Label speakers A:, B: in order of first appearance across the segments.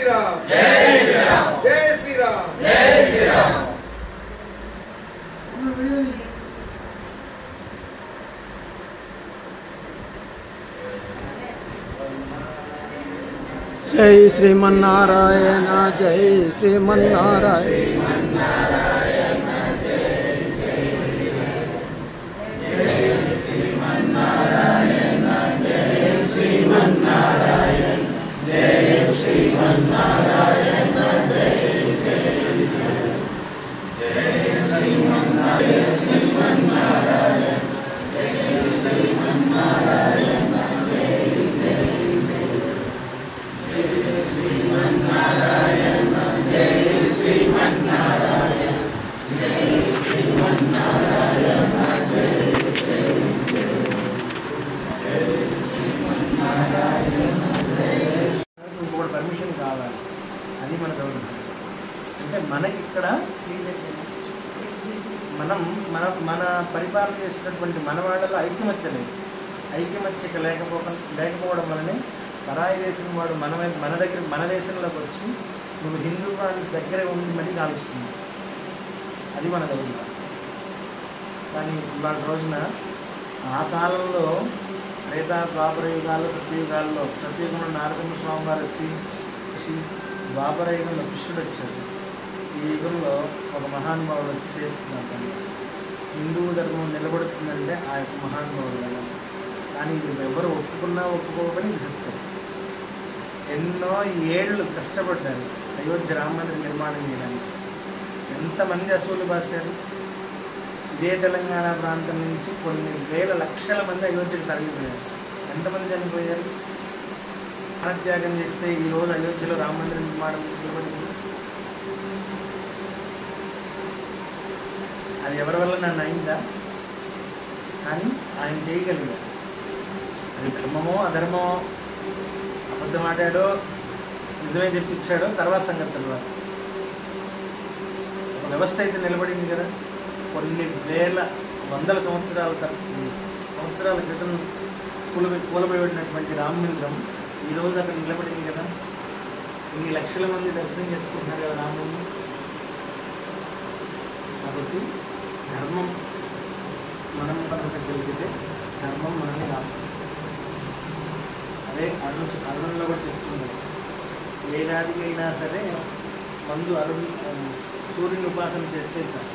A: శ్రీరామ్ జై శ్రీరామ్ జై శ్రీరామ్ జై శ్రీరామ్
B: జై శ్రీమన్నారాయణ జై శ్రీమన్నారాయణ పర్మిషన్ కావాలి. అది మన గవర్నమెంట్ అంటే మనకి ఇక్కడ మనం మన మన పరిపాలన చేసినటువంటి మన వాళ్ళలో ఐకమత్య లేదు. ఐకమత్యక లేకపోవడం వల్లనే పరాయి దేశం వాడు మన దేశంలోకి వచ్చి నువ్వు హిందుత్వానికి దగ్గర ఉండి మరీ కాలుస్తుంది. అది మన గవర్నమెంట్. కానీ ఇవాళ రోజున ఆ కాలంలో త్రేతా ద్వాపర యుగాల్లో సత్యయుగంలో నారసింహ స్వామి వారు వచ్చి ద్వాపర యుగంలో కృష్ణుడు వచ్చాడు. ఈ యుగంలో ఒక మహానుభావుడు వచ్చి చేస్తున్నారు. కానీ హిందూ ధర్మం నిలబడుతుందంటే ఆ యొక్క మహానుభావుడు వల్ల. కానీ ఇది ఎవరు ఒప్పుకున్నా ఒప్పుకోకపోయినా ఇది సత్యం. ఎన్నో ఏళ్ళు కష్టపడ్డారు అయోధ్య రామ మందిర నిర్మాణం చేయడానికి. ఎంతమంది అసూలు బాసారు. ఇదే తెలంగాణ ప్రాంతం నుంచి కొన్ని వేల లక్షల మంది అయోధ్యకు తరలిపోయారు. ఎంతమంది చనిపోయారు? ప్రాణత్యాగం చేస్తే ఈరోజు అయోధ్యలో రామ మందిర నిర్మాణం నిలబడింది. అది ఎవరి వల్ల నన్ను అయిందా? కానీ ఆయన చేయగలిగారు. అది ధర్మమో అధర్మమో, అబద్ధం ఆడాడో నిజమే చెప్పించాడో తర్వాత సంగతి తర్వాత. ఒక వ్యవస్థ అయితే నిలబడింది కదా. కొన్ని వేల వందల సంవత్సరాల క్రితం కూలబడినటువంటి రామ మందిరం ఈరోజు అక్కడ నిలబడింది కదా. ఇన్ని లక్షల మంది దర్శనం చేసుకుంటున్నారు కదా రాముని. కాబట్టి ధర్మం మనం కలిగితే ధర్మం మనల్ని రాదు. అదే అరుణంలో కూడా చెప్తున్నారు. ఏ వ్యాధికి అయినా సరే మందు సూర్యుని ఉపాసన చేస్తే చాలు.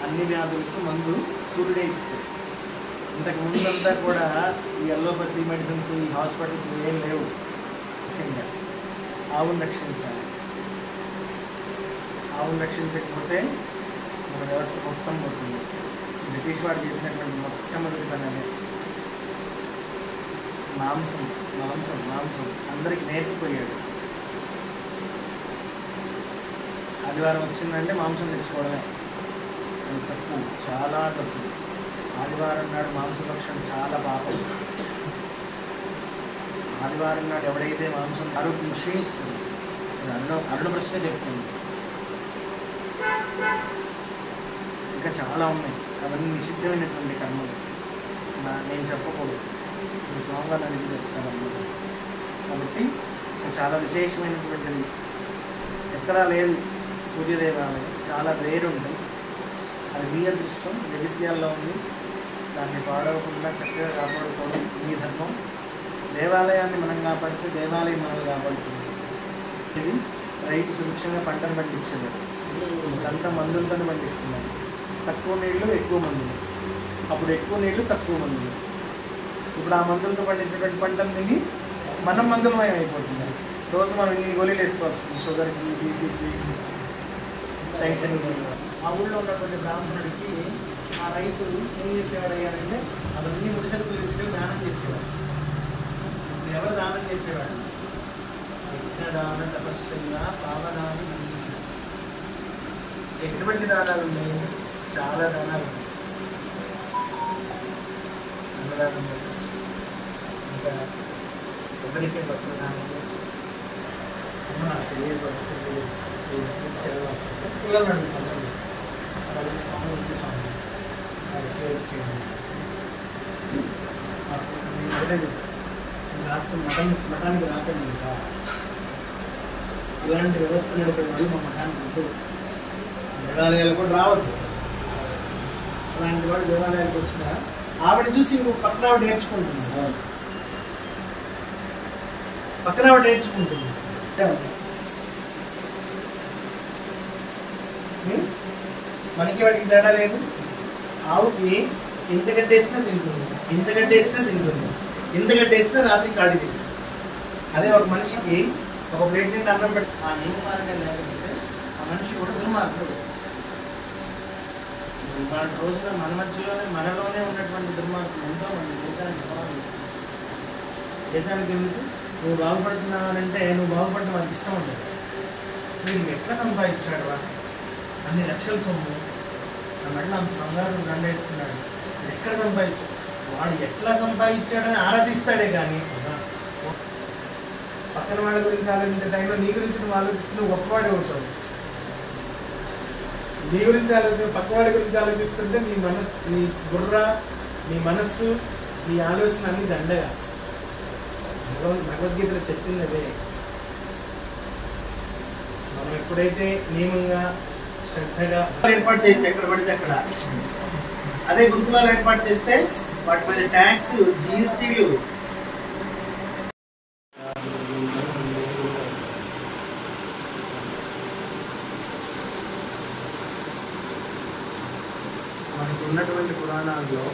B: అన్ని వ్యాధులకు మందు సూర్యుడే ఇస్తాడు. ఇంతకు ముందంతా కూడా ఈ అలోపతి మెడిసిన్స్, ఈ హాస్పిటల్స్ ఏం లేవు. ముఖ్యంగా ఆవును రక్షించాలి. ఆవును రక్షించకపోతే మన వ్యవస్థ మొత్తం పోతుంది. బ్రిటిష్ వాడు చేసినటువంటి మొట్టమొదటి పని అదే. మాంసం మాంసం మాంసం అందరికి నేర్పిపోయాడు. ఆదివారం వచ్చిందంటే మాంసం తెచ్చుకోవడమే. అది తప్పు, చాలా తప్పు. ఆదివారం నాడు మాంసభక్షణ చాలా పాపం. ఆదివారం నాడు ఎవడైతే మాంసం ఆరోగ్యం క్షీణిస్తుంది. అది అరుణ ప్రశ్న చెప్తుంది. ఇంకా చాలా ఉన్నాయి. అవన్నీ నిషిద్ధమైనటువంటి కర్మలు. నేను చెప్పకూడదు, స్వామిగా నన్ను చెప్తాను. కాబట్టి చాలా విశేషమైనటువంటిది. ఎక్కడా లేదు సూర్యదేవాలయం. చాలా వేరుంది. అది మీ అదృష్టం. జగిత్యాల్లో ఉంది. దాన్ని పాడవకుండా చక్కగా కాపాడుకోవడం మీ ధర్మం. దేవాలయాన్ని మనం కాపాడితే దేవాలయం మనల్ని కాపాడుతుంది. ఇది రైతు సుభిక్షంగా పంటను పండించేవారు. ఇప్పుడంతా మందులతో పండిస్తున్నారు. తక్కువ నీళ్ళు ఎక్కువ మందులు. అప్పుడు ఎక్కువ నీళ్ళు తక్కువ మందులు. ఇప్పుడు ఆ మందులతో పండించేటువంటి పంటను తిని మనం మందులమయం అయిపోతుంది. రోజు మనం ఇన్ని గోళీలు వేసుకోవాల్సింది. షుగర్కి, బీపీకి, టెన్షన్కి. ఆ ఊళ్ళో ఉన్నటువంటి బ్రాహ్మణుడికి ఆ రైతులు ఏం చేసేవాడు అయ్యారంటే అవన్నీ ముడిసరుకులు తీసుకెళ్ళి దానం చేసేవాడు. ఎవరు దానం చేసేవాడు? యజ్ఞదాన తపస్సుగా పావనాన్ని. ఎటువంటి దానాలు ఉన్నాయి? చాలా దానాలు ఉన్నాయి. అన్నదానం పెట్టచ్చు, ఇంకా ఎవరికి వస్త్రదానం చేయొచ్చు. నాకు పిల్లలు అడుగుతాను. స్వామి స్వామి అది చేయొచ్చు. నాకు నేను అడగలేదు. రాసుకుని మఠానికి రాకండి. ఇంకా ఇలాంటి వ్యవస్థ నడిపే వాళ్ళు మా మఠానికి వద్దు, దేవాలయాలు కూడా రావద్దు. అలాంటి వాళ్ళు దేవాలయాలకు వచ్చిన ఆవిడ చూసి ఇంకొక పక్కన ఆవిడ నేర్చుకుంటుంది, పక్కన ఆవిడ నేర్చుకుంటుంది. మనకి వాడికి తేడా లేదు. ఆవుకి ఎంత గడ్డేసినా తింటుంది, ఎంత గడ్డేసినా తింటుంది, ఎంత గడ్డేసినా రాత్రి ఖాళీ చేసేస్తుంది. అదే ఒక మనిషికి ఒక ప్లేట్ నిండా అన్నం పెట్టి ఆ నీళ్ళు మార్గం లేకపోతే ఆ మనిషి కూడా దుర్మార్గుడు. ఇవాళ రోజున మన మధ్యలోనే మనలోనే ఉన్నటువంటి దుర్మార్గులు ఎంతో మంది దేశానికి ఎందుకు నువ్వు బాగుపడుతున్నావనంటే నువ్వు బాగుపడటం వాడికి ఇష్టం ఉండదు. వీడికి ఎట్లా సంపాదించాడు వాడు అన్ని లక్షల సొమ్ము, ఆ మెడలో అంత బంగారం దండేస్తున్నాడు, అది ఎక్కడ సంపాదించాడు, వాడు ఎట్లా సంపాదించాడని ఆరాధిస్తాడే కానీ పక్కన వాళ్ళ గురించి ఆలోచించే టైంలో నీ గురించి నువ్వు ఆలోచిస్తే నువ్వు గొప్పవాడే అవుతావు. నీ గురించి పక్క వాళ్ళ గురించి ఆలోచిస్తుంటే నీ మనసు, నీ బుర్ర, నీ మనస్సు, నీ ఆలోచన అన్ని దండగా. భగవద్గీతలో చెప్పింది అదే. మనం ఎప్పుడైతే నియమంగా శ్రద్ధగా ఏర్పాటు చేయొచ్చు ఎక్కడ పడితే అక్కడ, అదే గురుకులాలు ఏర్పాటు చేస్తే వాటి మీద ట్యాక్స్, జిఎస్టీలు, మనకి ఉన్నటువంటి పురాణాల్లో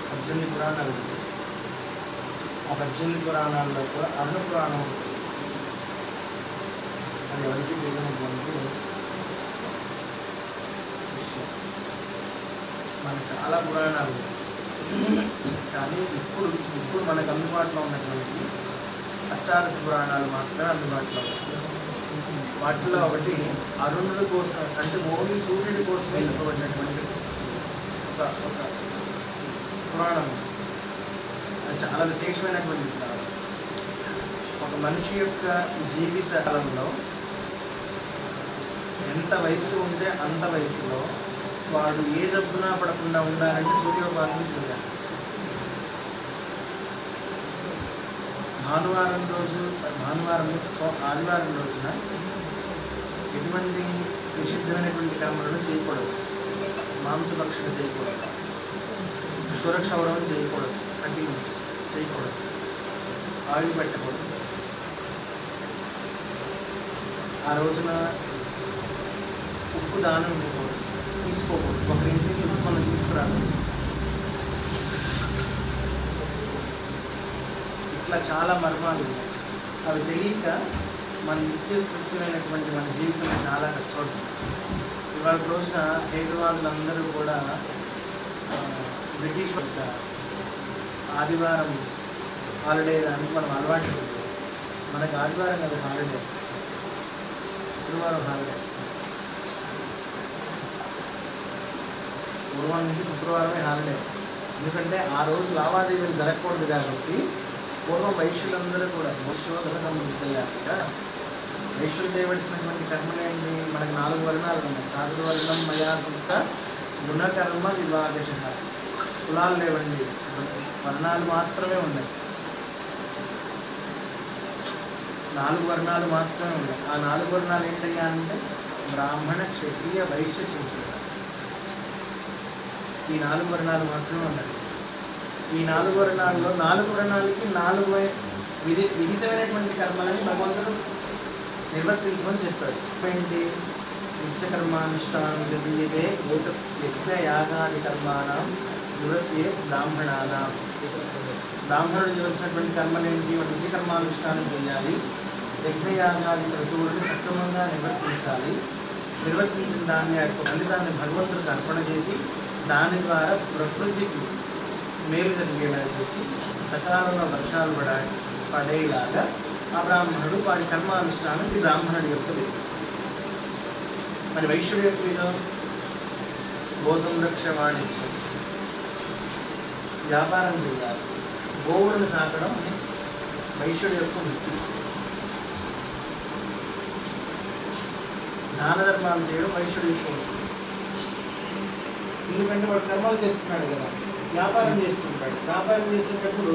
B: 18 పురాణాలు ఉంటాయి. ఆ 18 పురాణాల్లో కూడా అరుణ పురాణం అది ఎవరికి తెలియనటువంటి విషయం. మనకు చాలా పురాణాలు కానీ ఇప్పుడు మనకు అందుబాటులో ఉన్నటువంటి అష్టాదశ పురాణాలు మాత్రమే అందుబాటులో ఉన్నాయి. వాటిలో ఒకటి అరుణుడి కోసం, అంటే ఓన్లీ సూర్యుడి కోసం వెళ్ళిపోయినటువంటి ఒక పురాణం. అది చాలా విశేషమైనటువంటి పురాణం. ఒక మనిషి యొక్క జీవిత కాలంలో ఎంత వయసు ఉంటే అంత వయసులో వాడు ఏ జబ్బునా పడకుండా ఉండాలంటే సూర్యోపాసన చేయాలి. ఆదివారం రోజున ఎటువంటి నిషిద్ధమైనటువంటి కర్మలను చేయకూడదు. మాంసభక్షణ చేయకూడదు, క్షౌరం చేయకూడదు, కట్టి చేయకూడదు, ఆయిల్ పెట్టకూడదు. ఆ రోజున ఉప్పు దానం ఇవ్వకూడదు, తీసుకోకూడదు. ఒకరింటికి ఉప్పు మనం తీసుకురాదు. ఇట్లా చాలా మర్మాలు ఉన్నాయి. అవి తెలియక మన నిత్యకృత్యమైనటువంటి మన జీవితం చాలా కష్టపడుతుంది. ఇవాళ రోజున హైదరాబాద్లందరూ కూడా బ్రిటిష్ యొక్క ఆదివారం హాలిడే దానికి మనం అలవాటు ఉంది. మనకు ఆదివారం అది హాలిడే, శుక్రవారం హాలిడే. పూర్వం నుంచి శుక్రవారమే హాలిడే. ఎందుకంటే ఆ రోజు లావాదేవీలు జరగకూడదు కాబట్టి పూర్వం వైశ్యులందరూ కూడా వైశ్యోధన సమృద్ధయ్యాక వైశ్యులు చేయవలసినటువంటి కర్మలేంటి? మనకు 4 వర్ణాలు ఉన్నాయి. సాధువర్ణం మయా కృత గుణకర్మ విభాగశ. కులాలు లేవండి, వర్ణాలు మాత్రమే ఉన్నాయి. 4 వర్ణాలు మాత్రమే ఉన్నాయి. ఆ 4 వర్ణాలు ఏంటయ్యా అంటే బ్రాహ్మణ, క్షత్రియ, వైశ్య, శూద్ర. ఈ 4 వర్ణాలు మాత్రమే ఉన్నాయి. ఈ 4 వర్ణాల్లో 4 వర్ణాలకి 4 విహితమైనటువంటి కర్మలని భగవంతుడు నిర్వర్తించమని చెప్పాడు. ఏంటి? నిత్యకర్మానుష్ఠానం విధీయతే యజ్ఞ యాగాది కర్మాణం నివృత్తే బ్రాహ్మణానాం. బ్రాహ్మణుడు చేయవలసినటువంటి కర్మలేంటి? నిత్యకర్మానుష్ఠానం చేయాలి, యజ్ఞయాగాది క్రతువులను సక్రమంగా నిర్వర్తించాలి. నిర్వర్తించిన దాన్ని ఫలితాన్ని భగవంతుడికి అర్పణ చేసి దాని ద్వారా ప్రకృతికి మేలు జరిగేలా చేసి సకాలంలో వర్షాలు పడేలాగా ఆ బ్రాహ్మణుడు వాడి కర్మానుష్ఠానం ఈ బ్రాహ్మణుడి యొక్క విధి. మరి వైశ్యుడి యొక్క విధం గో సంరక్ష వాణిజ్యం, వ్యాపారం చేయాలి, గోవులను సాకడం వైశ్యుడి యొక్క వృత్తి. దాన ధర్మాలు చేయడం వైశ్యుడి యొక్క వృత్తి. ఎందుకంటే వాడు కర్మలు చేస్తున్నాడు కదా, వ్యాపారం చేస్తుంటాడు. వ్యాపారం చేసేటప్పుడు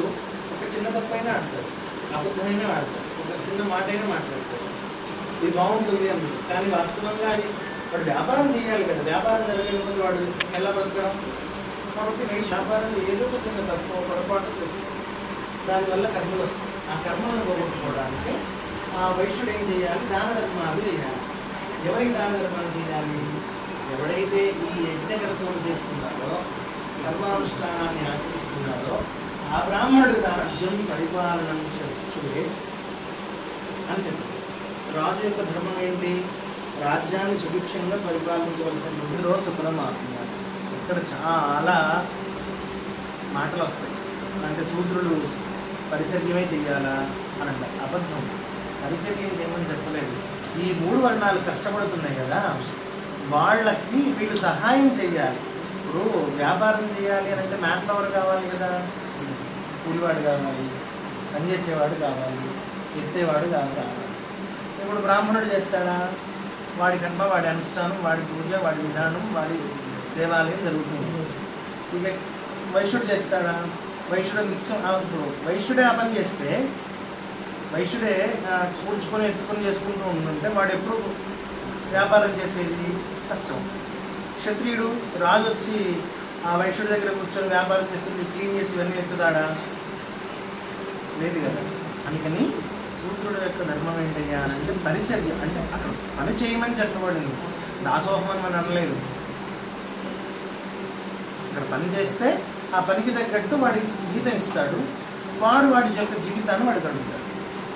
B: ఒక చిన్న తప్పైనా ఆడతాడు, అబద్ధమైనా ఆడతాడు, ఒక చిన్న మాట అయినా మాట్లాడతాడు. ఇది బాగుంటుంది అని. కానీ వాస్తవంగా అది వాడు వ్యాపారం చేయాలి కదా, వ్యాపారం జరగకపోతే వాడు ఎలా బ్రతకడం? కాబట్టి వ్యాపారంలో ఏదో ఒక చిన్న తక్కువ పొరపాటు చేస్తుంది, దానివల్ల కర్మలు వస్తాయి. ఆ కర్మలను పోగొట్టుకోవడానికి ఆ వైశ్యుడు ఏం చేయాలి? దాన ధర్మాలు చేయాలి. ఎవరికి దాన ధర్మాలు చేయాలి? ఎవడైతే ఈ యజ్ఞకర్మలు చేస్తున్నారో, ధర్మానుష్ఠానాన్ని ఆచరిస్తున్నారో ఆ బ్రాహ్మణుడు రాజ్యం పరిపాలన చక్షుడే అని చెప్పారు. రాజు యొక్క ధర్మం ఏంటి? రాజ్యాన్ని సుభిక్షంగా పరిపాలించవలసిన సుఖమాత్మ. ఇక్కడ చాలా మాటలు వస్తాయి. అంటే శూద్రులు పరిచర్యమే చెయ్యాలా అని అంటారు. అబద్ధం. పరిచర్యం చేయమని చెప్పలేదు. ఈ 3 వర్ణాలు కష్టపడుతున్నాయి కదా, వాళ్ళకి వీళ్ళు సహాయం చెయ్యాలి. ఇప్పుడు వ్యాపారం చేయాలి అని అంటే మ్యాన్ పవర్ కావాలి కదా, కూలివాడు కావాలి, పనిచేసేవాడు కావాలి, ఎత్తేవాడు కావాలి. ఇప్పుడు బ్రాహ్మణుడు చేస్తాడా? వాడి కర్మ, వాడి అనుష్ఠానం, వాడి పూజ, వాడి విధానం, వాడి దేవాలయం జరుగుతుంది. ఇక వైశ్యుడు చేస్తాడా? వైశ్యుడు నిత్యం ఇప్పుడు వైశ్యుడే ఆ పని చేస్తే, వైశ్యుడే కూర్చుకొని ఎత్తుకొని చేసుకుంటూ ఉంటుంటే వాడు ఎప్పుడు వ్యాపారం చేసేది కష్టం. క్షత్రియుడు రాజు వచ్చి ఆ వైశ్యుడి దగ్గర కూర్చొని వ్యాపారం చేస్తుంది, క్లీన్ చేసి ఇవన్నీ ఎత్తుతాడా? లేదు కదా. అందుకని శూద్రుడు యొక్క ధర్మం ఏంటయ్యా అంటే పరిచర్య. అంటే అక్కడ పని చేయమని చెప్పబడింది, దాసోహం అని మనం అనలేదు. ఇక్కడ పని చేస్తే ఆ పనికి తగ్గట్టు వాడికి జీతం ఇస్తాడు, వాడు వాడి యొక్క జీవితాన్ని వాడు గడుపుతాడు.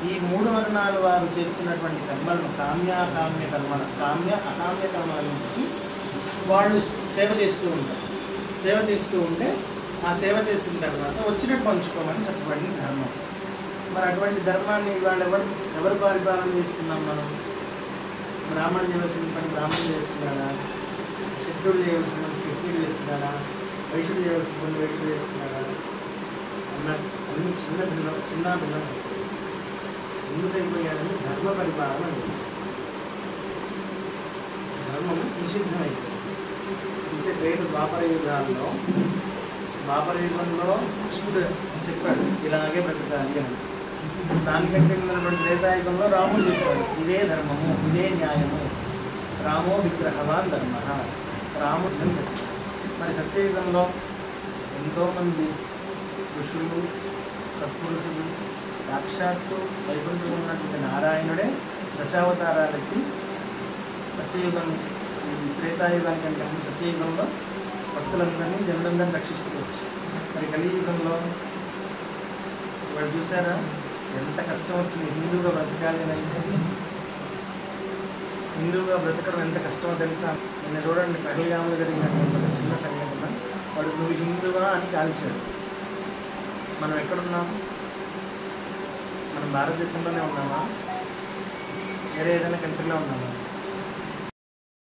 B: ఈ 3 వర్ణాలు వారు చేస్తున్నటువంటి కర్మలను, కామ్య కర్మల, కామ్య అకామ్య కర్మలకి వాళ్ళు సేవ చేస్తూ ఉంటారు. సేవ చేస్తూ ఉంటే ఆ సేవ చేసిన తర్వాత వచ్చినట్టు పంచుకోమని చెప్పబడిన ధర్మం. మరి అటువంటి ధర్మాన్ని వాళ్ళు ఎవరు పరిపాలన చేస్తున్నాం మనం? బ్రాహ్మణుడు చేయవలసిన పని బ్రాహ్మణుడు చేస్తున్నాడా? క్షత్రుడు చేయవలసిన పని క్షత్రుడు చేస్తున్నాడా? వైశ్యుడు చేయవలసిన పని వైశ్యుడు చేస్తున్నాడా? అన్ని చిన్న భిన్నం ఎందుకైపోయాడని ధర్మ పరిపాలన ధర్మం నిషిద్ధమైంది. అయితే రేపు ద్వాపర యుగాల్లో, ద్వాపర యుగంలో కృష్ణుడు చెప్పాడు ఇలాగే బ్రతకాలి అని. దానికంటే ఉన్నటువంటి త్రేతాయుగంలో రాముడు చెప్పాడు ఇదే ధర్మము, ఇదే న్యాయము, రామో విగ్రహవాన్ ధర్మ, రాముడు అని చెప్పాడు. మరి సత్యయుగంలో ఎంతోమంది ఋషులు, సత్పురుషులు, సాక్షాత్తు వైకుంఠంలో ఉన్నటువంటి నారాయణుడే దశావతారాలకి సత్యయుగం, ఈ త్రేతాయుగానికంటే సత్యయుగంలో భక్తులందరినీ జనులందరినీ రక్షిస్తూ వచ్చు. మరి కలియుగంలో వాళ్ళు చూసారా ఎంత కష్టం వచ్చింది? హిందూగా బ్రతకాలి అని అంటే, హిందూగా బ్రతకడం ఎంత కష్టమో తెలుసా? నిన్న చూడండి పహల్గామ్లో జరిగినటువంటి ఒక చిన్న సంఘటన. వాడు నువ్వు హిందువా అని కాల్చాడు. మనం ఎక్కడున్నాం? మనం భారతదేశంలోనే ఉన్నామా? వేరే ఏదైనా కంట్రీలో ఉన్నామా?